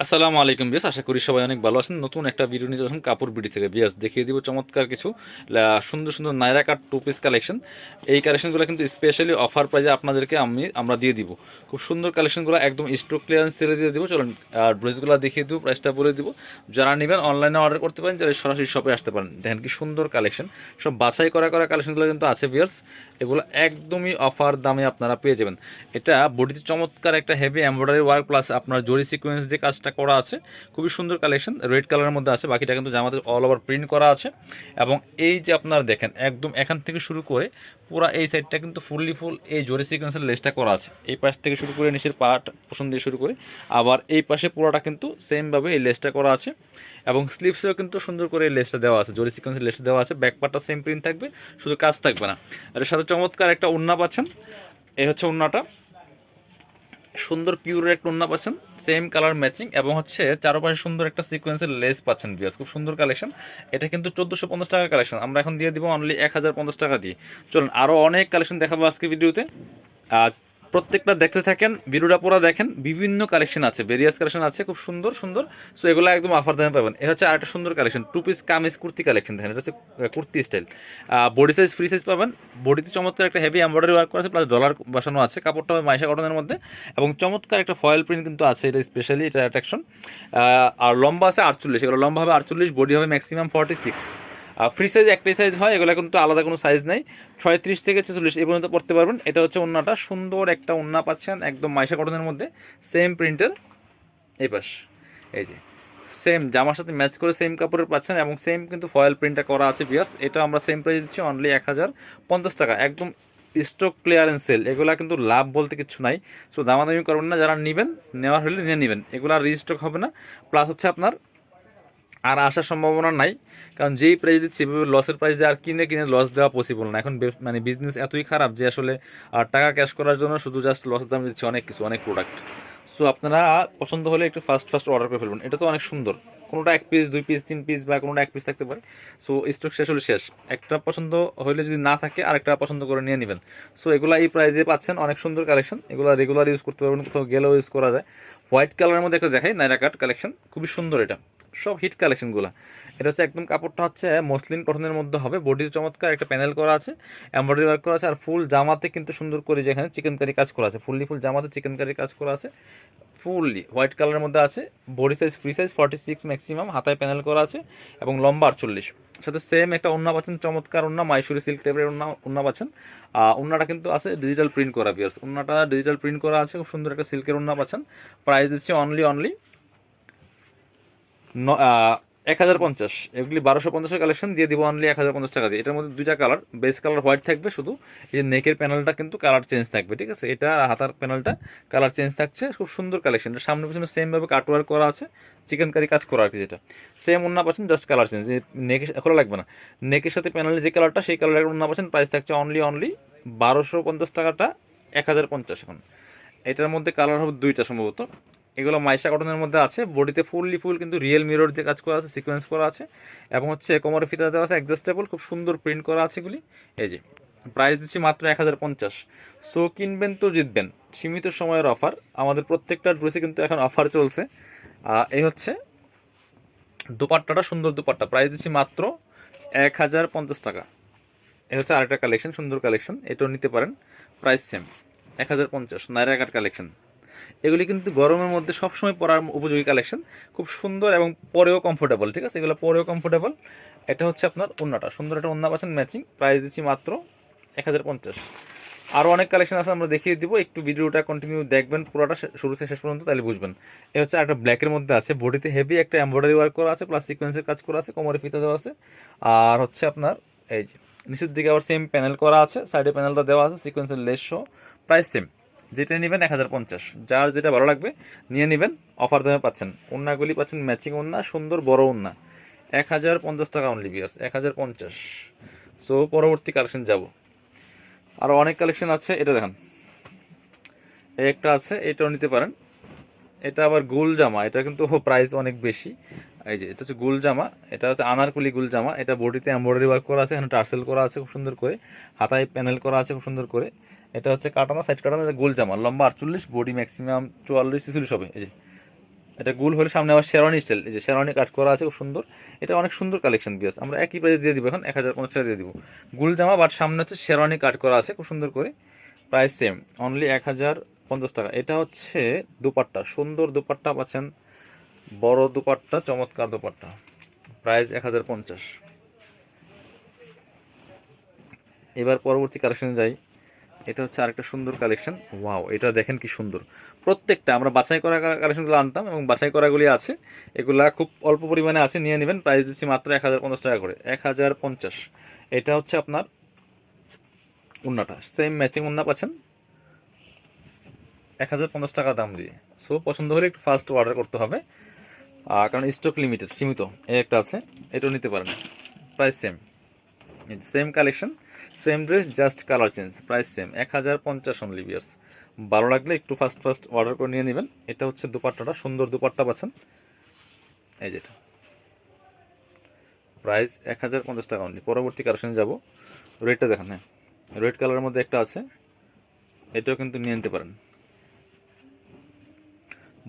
আসসালামু আলাইকুম বিয়াস, আশা করি সবাই অনেক ভালো আছেন। নতুন একটা ভিডিও নিয়ে আসুন কাপড় বিডি থেকে। বিয়াস দেখিয়ে দিব চমৎকার কিছু সুন্দর সুন্দর নায়রা কাট টু পিস কালেকশন। এই কালেকশনগুলো কিন্তু স্পেশালি অফার প্রাইজে আপনাদেরকে আমরা দিয়ে দিব। খুব সুন্দর কালেকশনগুলো একদম স্টক ক্লিয়ারেন্স সেলে দিয়ে দিব। চলুন ড্রেসগুলো দেখিয়ে দিব, প্রাইসটা বলে দিব। যারা নেবেন অনলাইনে অর্ডার করতে পারেন, যারা সরাসরি শপে আসতে পারেন। দেখেন কি সুন্দর কালেকশন, সব বাছাই করা কালেকশনগুলো কিন্তু আছে বিয়ার্স। এগুলো একদমই অফার দামে আপনারা পেয়ে যাবেন। এটা বডিতে চমৎকার একটা হেভি এমব্রয়ডারি ওয়ার্ক প্লাস আপনার জরি সিকোয়েন্স দিয়ে কাজটা করা আছে। খুবই সুন্দর কালেকশন, রেড কালারের মধ্যে আছে। বাকিটা কিন্তু জামাতে অল ওভার প্রিন্ট করা আছে। এবং এই যে আপনারা দেখেন একদম এখান থেকে শুরু করে পুরো এই সাইডটা কিন্তু ফুল এই জরি সিকোয়েন্সের লেসটা করা আছে। এই পাশ থেকে শুরু করে নিচের পার্ট পোষণ দিয়ে শুরু করে আবার এই পাশে পুরোটা কিন্তু সেমভাবে এই লেসটা করা আছে। এবং স্লিভসেও কিন্তু সুন্দর করে এই লেসটা দেওয়া আছে, জরি সিকোয়েন্সের লেসটা দেওয়া আছে। ব্যাক পার্টটা সেম প্রিন্ট থাকবে, শুধু কাজ থাকবে না। এর সাথে চমৎকার একটা ওড়না পাচ্ছেন। এই হচ্ছে ওড়নাটা, সুন্দর পিওর একটা ওড়না পাচ্ছেন, সেম কালার ম্যাচিং। এবং হচ্ছে চারপাশে সুন্দর একটা সিকোয়েন্সের লেস পাচ্ছেন বিয়াস। খুব সুন্দর কালেকশন। এটা কিন্তু 1450 টাকার কালেকশন, আমরা এখন দিয়ে দিব অনলি 1050 টাকা দিয়ে। চলুন আরও অনেক কালেকশন দেখাবো আজকে ভিডিওতে। আর প্রত্যেকটা দেখতে থাকেন, ভিডিওটা পুরো দেখেন। বিভিন্ন কালেকশন আছে, ভেরিয়াস কালেকশন আছে, খুব সুন্দর সুন্দর। সো এগুলো একদম অফার দামে পাবেন। এটা হচ্ছে আরেকটা সুন্দর collection, two piece kameez kurti collection. দেখেন এটা হচ্ছে kurti style. Body size free size পাবেন। বডিতে চমৎকার একটা হেভি এমব্রয়ডারি ওয়ার্ক করা আছে, প্লাস ডলার বসানো আছে। কাপড়টা হবে মাইশা কটনের মধ্যে। এবং চমৎকার একটা ফয়েল প্রিন্ট কিন্তু আছে, এটা স্পেশালি এটা অ্যাট্রাকশন। আর লম্বা আছে 48, এগুলো লম্বা হবে 48, বডি হবে ম্যাক্সিমাম 46। ফ্রি সাইজ একটাই সাইজ হয়, এগুলো কিন্তু আলাদা কোনো সাইজ নেই। 36 থেকে 46 এই পর্যন্ত পড়তে পারবেন। এটা হচ্ছে ওড়নাটা, সুন্দর একটা ওড়না পাচ্ছেন একদম মাইশা কটনের মধ্যে, সেম প্রিন্টের। এই পাশ এই যে সেম জামার সাথে ম্যাচ করে সেম কাপড়ের পাচ্ছেন, এবং সেম কিন্তু ফয়েল প্রিন্টটা করা আছে বিয়াস। এটা আমরা সেম প্রাইস দিচ্ছি অনলি 1050 টাকা, একদম স্টক ক্লিয়ারেন্স সেল। এগুলা কিন্তু লাভ বলতে কিছু নাই। সো দামাদামি করবেন না, যারা নেবেন নেওয়ার হলে নিয়ে নেবেন, এগুলো আর রিস্টক হবে না। প্লাস হচ্ছে আপনার আর আসার সম্ভাবনা নাই, কারণ যেই প্রাইস দিচ্ছি এভাবে লসের প্রাইস দিয়ে আর কিনে কিনে লস দেওয়া পসিবল না। এখন মানে বিজনেস এতই খারাপ যে আসলে আর টাকা ক্যাশ করার জন্য শুধু জাস্ট লসের দাম দিচ্ছে অনেক কিছু, অনেক প্রোডাক্ট। সো আপনারা পছন্দ হলে একটু ফার্স্ট অর্ডার করে ফেলবেন। এটা তো অনেক সুন্দর, কোনোটা 1 পিস 2 পিস 3 পিস বা কোনোটা 1 পিস থাকতে পারে। সো স্টক শেষ হলে শেষ। একটা পছন্দ হলে যদি না থাকে আরেকটা পছন্দ করে নিয়ে নেবেন। সো এগুলো এই প্রাইসে পাচ্ছেন, অনেক সুন্দর কালেকশন। এগুলো রেগুলার ইউজ করতে পারবেন, কোথাও গেলেও ইউজ করা যায়। হোয়াইট কালারের মধ্যে একটা দেখাই, নাইরা কাট কালেকশন, খুবই সুন্দর। এটা সব হিট কালেকশনগুলো। এটা হচ্ছে একদম কাপড়টা হচ্ছে মসলিন কটনের মধ্যে হবে। বডিতে চমৎকার একটা প্যানেল করা আছে, এমব্রয়ডারি ওয়ার্ক করা আছে। আর ফুল জামাতে কিন্তু সুন্দর করে যেখানে চিকেন কারি কাজ করা আছে, ফুল জামাতে চিকেন কারি কাজ করা আছে। ফুললি হোয়াইট কালারের মধ্যে আছে। Body size free size 46 maximum, হাতায় প্যানেল করা আছে। এবং লম্বা 48। সাথে সেম একটা ওড়না পাচ্ছেন, চমৎকার ওড়না, মাইসুরি সিল্ক টাইপের ওড়না পাচ্ছেন। ওড়নাটা কিন্তু আছে ডিজিটাল প্রিন্ট করা বিয়ার্স। ওড়নাটা ডিজিটাল প্রিন্ট করা আছে, খুব সুন্দর একটা সিল্কের ওড়না পাচ্ছেন। প্রাইস দিচ্ছে অনলি 1050। এগুলি 1250 কালেকশন, দিয়ে দিব অনলি 1050 টাকা দিয়ে। এটার মধ্যে দুইটা কালার, বেস কালার হোয়াইট থাকবে শুধু। এই যে নেকের প্যানেলটা কিন্তু কালার চেঞ্জ থাকবে, ঠিক আছে। এটা হাতার প্যানেলটা কালার চেঞ্জ থাকছে। খুব সুন্দর কালেকশন। এটা সামনে পিছনে সেমভাবে কাটওয়ার্ক করা আছে, চিকেন কারি কাজ করা আর কি। যেটা সেম ওড়না পাচ্ছেন, জাস্ট কালার চেঞ্জ। নেকে খোলা লাগবে না, নেকের সাথে প্যানেলের যে কালারটা সেই কালারের ওড়না পাচ্ছেন। প্রাইস থাকছে অনলি 1250 টাকাটা 1050 এখন। এটার মধ্যে কালার হবে দুইটা সম্ভবত। এগুলো মাইশা কটনের মধ্যে আছে। বডিতে ফুল কিন্তু রিয়েল মিরর যে কাজ করা আছে, সিকোয়েন্স করা আছে। এবং হচ্ছে কোমরে ফিতা দেওয়া আছে অ্যাডজাস্টেবল, খুব সুন্দর প্রিন্ট করা আছে এগুলি। এই যে প্রাইস দিচ্ছি মাত্র 1050। সো কিনবেন তো জিতবেন, সীমিত সময়ের অফার। আমাদের প্রত্যেকটা ড্রেসে কিন্তু এখন অফার চলছে। এই হচ্ছে দুপাট্টাটা, সুন্দর দুপাট্টা, প্রাইস দিচ্ছি মাত্র 1050 টাকা। এটা হচ্ছে আরেকটা কালেকশন, সুন্দর কালেকশন, এটাও নিতে পারেন। প্রাইস সেম 1050, নাইরা কাট কালেকশন। এগুলি কিন্তু গরমের মধ্যে সবসময় পরার উপযোগী কালেকশন, খুব সুন্দর এবং পরেও কমফোর্টেবল, ঠিক আছে। এগুলো পরেও কমফোর্টেবল। এটা হচ্ছে আপনার ওড়নাটা, সুন্দর একটা ওড়না পাচ্ছেন ম্যাচিং। প্রাইস দিচ্ছি মাত্র 1050। আরও অনেক কালেকশন আছে, আমরা দেখিয়ে দিব। একটু ভিডিওটা কন্টিনিউ দেখবেন পুরোটা শুরু থেকে শেষ পর্যন্ত, তাহলে বুঝবেন। এ হচ্ছে একটা ব্ল্যাকের মধ্যে আছে, বডিতে হেভি একটা এমব্রয়ডারি ওয়ার্ক করা আছে, প্লাস সিকোয়েন্সের কাজ করা আছে, কোমরে ফিতা দেওয়া আছে। আর হচ্ছে আপনার এই যে নিচের দিকে আবার সেম প্যানেল করা আছে, সাইডে প্যানেলটা দেওয়া আছে, সিকোয়েন্সের লেস শো। প্রাইস সেম, যেটা নেবেন 1050। যার যেটা ভালো লাগবে নিয়ে নেবেন, অফার দামে পাচ্ছেন। ওড়নাগুলি পাচ্ছেন ম্যাচিং ওড়না, সুন্দর বড় ওড়না। 1050 টাকা অনলি বিয়ার্স, 1050। সো পরবর্তী কালেকশন যাব। আরও অনেক কালেকশন আছে, এটা দেখেন। এই একটা আছে, এটাও নিতে পারেন। এটা আবার গুল জামা, এটা কিন্তু প্রাইস অনেক বেশি। এই যে এটা হচ্ছে গুল জামা, এটা হচ্ছে আনারকুলি গুল জামা। এটা বডিতে এমব্রয়ডারি ওয়ার্ক করা আছে, এখানে টার্সেল করা আছে খুব সুন্দর করে, হাতায় প্যানেল করা আছে খুব সুন্দর করে। এটা হচ্ছে কাটানো, সাইড কাটানো, এটা গোল জামা, লম্বা 48, বডি ম্যাক্সিমাম 44 46 হবে। এই যে এটা গোল হলে সামনে আবার শেরওয়ানি স্টাইল, এই যে শেরওয়ানি কাজ করা আছে খুব সুন্দর। এটা অনেক সুন্দর কালেকশন দিয়েছে, আমরা একই প্রাইসে দিয়ে দিব এখন 1050 টাকা দিয়ে দিব। গোল জামা বাট সামনে হচ্ছে শেরওয়ানি কাট করা আছে খুব সুন্দর করে, প্রাইস সেম অনলি 1050 টাকা। এটা হচ্ছে দুপাট্টা, সুন্দর দুপাট্টা পাচ্ছেন, বড় দুপাট্টা, চমৎকার দুপাট্টা, প্রাইস 1050। এবার পরবর্তী কালেকশনে যাই। এটা হচ্ছে আরেকটা সুন্দর কালেকশন, ওয়াও এটা দেখেন কি সুন্দর। প্রত্যেকটা আমরা বাছাই করা কালেকশনগুলো আনতাম এবং বাছাই করাগুলি আছে, এগুলা খুব অল্প পরিমাণে আছে, নিয়ে নেবেন। প্রাইস দিচ্ছি মাত্র 1050 টাকা করে, 1050। এটা হচ্ছে আপনার উন্নাটা, সেম ম্যাচিং উন্না পাচ্ছেন 1050 টাকা দাম দিয়ে। সো পছন্দ হলে একটু ফার্স্ট অর্ডার করতে হবে, কারণ স্টক লিমিটেড, সীমিত। এই একটা আছে, এটাও নিতে পারেন, price same, same collection, same dress, just colour change, price same 1050 only বিয়ার্স। ভালো লাগলে একটু ফার্স্ট অর্ডার করে নিয়ে নেবেন। এটা হচ্ছে দুপাট্টাটা, সুন্দর দুপাট্টা পাচ্ছেন, এই যেটা, প্রাইস 1050 টাকা অনলি। পরবর্তী কালেকশনে যাব, রেডটা দেখেন, হ্যাঁ রেড কালারের মধ্যে একটা আছে, এটাও কিন্তু নিয়ে নিতে পারেন।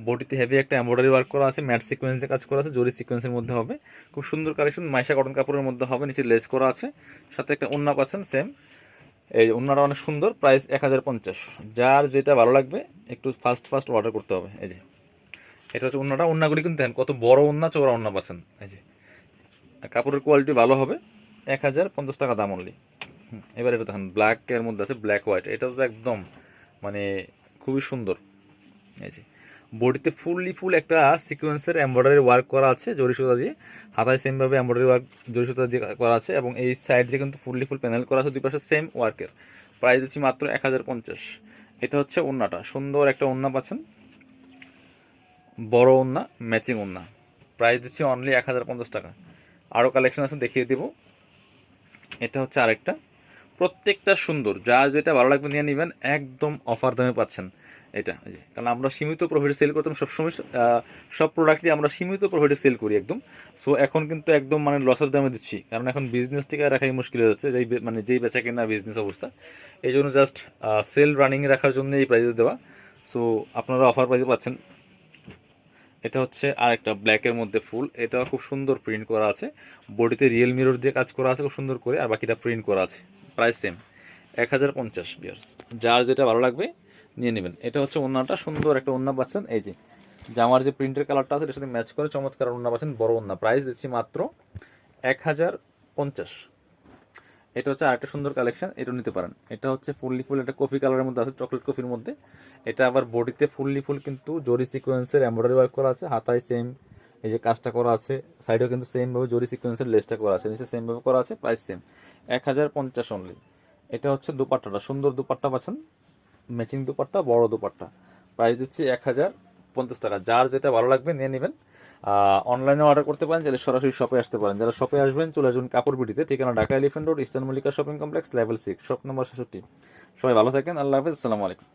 বডিতে হেভি একটা এমব্রয়ডারি ওয়ার্ক করা আছে, ম্যাট সিকোয়েন্সে কাজ করা আছে, জরি সিকোয়েন্সের মধ্যে হবে, খুব সুন্দর কালেকশন, মাইশা কটন কাপড়ের মধ্যে হবে, নিচে লেস করা আছে, সাথে একটা ওড়না পাচ্ছেন সেম। এই ওড়নাটা অনেক সুন্দর, প্রাইস 1050। যার যেটা ভালো লাগবে একটু ফার্স্ট অর্ডার করতে হবে। এই যে এটা হচ্ছে ওড়নাটা, ওড়নাগুলি কিন্তু দেখেন কত বড় ওড়না, চওড়া ওড়না পাচ্ছেন, এই যে কাপড়ের কোয়ালিটি ভালো হবে, 1050 টাকা দাম অনলি। এবার এটা দেখেন ব্ল্যাকের মধ্যে আছে, ব্ল্যাক হোয়াইট, এটা তো একদম মানে খুবই সুন্দর। এই যে বডিতে ফুল একটা সিকোয়েন্সের এমব্রয়ডারি ওয়ার্ক করা আছে জরি সুতা দিয়ে, হাতায় সেমভাবে এমব্রয়ডারি ওয়ার্ক জরি সুতা দিয়ে করা আছে, এবং এই সাইড দিয়ে কিন্তু ফুল প্যানেল করা আছে, দুই পাশে সেম ওয়ার্কের। প্রাইস দিচ্ছি মাত্র 1050। এটা হচ্ছে ওড়নাটা, সুন্দর একটা ওড়না পাচ্ছেন, বড় ওড়না, ম্যাচিং ওড়না, প্রাইস দিচ্ছি অনলি 1050 টাকা। আরও কালেকশন আছে, দেখিয়ে দেবো। এটা হচ্ছে আরেকটা, প্রত্যেকটা সুন্দর, যার যেটা ভালো লাগবে নিয়ে নেবেন, একদম অফার দামে পাচ্ছেন এটা। কারণ আমরা সীমিত প্রফিটে সেল করতাম সবসময়, সব প্রোডাক্টই আমরা সীমিত প্রফিটে সেল করি একদম। সো এখন কিন্তু একদম মানে লসের দামে দিচ্ছি, কারণ এখন বিজনেস থেকে রাখাই মুশকিল হয়ে যাচ্ছে, যেই বেচা কেনা বিজনেস অবস্থা, এই জন্য জাস্ট সেল রানিং রাখার জন্য এই প্রাইসে দেওয়া। সো আপনারা অফার প্রাইসে পাচ্ছেন। এটা হচ্ছে আরেকটা ব্ল্যাকের মধ্যে ফুল, এটা খুব সুন্দর প্রিন্ট করা আছে, বডিতে রিয়েল মিরর দিয়ে কাজ করা আছে খুব সুন্দর করে, আর বাকিটা প্রিন্ট করা আছে, প্রাইস সেম 1050 বিয়ার্স। যার যেটা ভালো লাগবে নিয়ে নেবেন। এটা হচ্ছে ওড়নাটা, সুন্দর একটা ওড়না পাচ্ছেন, এই যে জামার যে প্রিন্টের কালারটা আছে এটার সাথে ম্যাচ করে চমৎকার ওড়না পাচ্ছেন, বড় ওড়না, প্রাইস দিচ্ছি মাত্র 1050। এটা হচ্ছে আরেকটা সুন্দর কালেকশন, এটা নিতে পারেন। এটা হচ্ছে ফুল একটা কফি কালারের মধ্যে আছে, চকলেট কফির মধ্যে। এটা আবার বডিতে ফুল কিন্তু জরি সিকোয়েন্সের এমব্রয়ডারি ওয়ার্ক করা আছে, হাতায় সেম এই যে কাজটা করা আছে, সাইডেও কিন্তু সেমভাবে জরি সিকোয়েন্সের লেসটা করা আছে, নিচে সেমভাবে করা আছে, প্রাইস সেম 1050 অনলি। এটা হচ্ছে দুপাট্টাটা, সুন্দর দুপাট্টা পাচ্ছেন, ম্যাচিং দুপাট্টা, বড় দুপাট্টা, প্রাইস দিচ্ছি 1050 টাকা। যার যেটা ভালো লাগবে নিয়ে নেবেন। অনলাইনে অর্ডার করতে পারেন, যারা সরাসরি শপে আসতে পারেন। যারা শপে আসবেন চলে আসবেন কাপড় বিটিতে, ঠিকানা Dhaka elephant road, eastern Mallika shopping complex, level 6, shop number 66। সবাই ভালো থাকেন, আল্লাহ হাফেজ, আসসালামু আলাইকুম।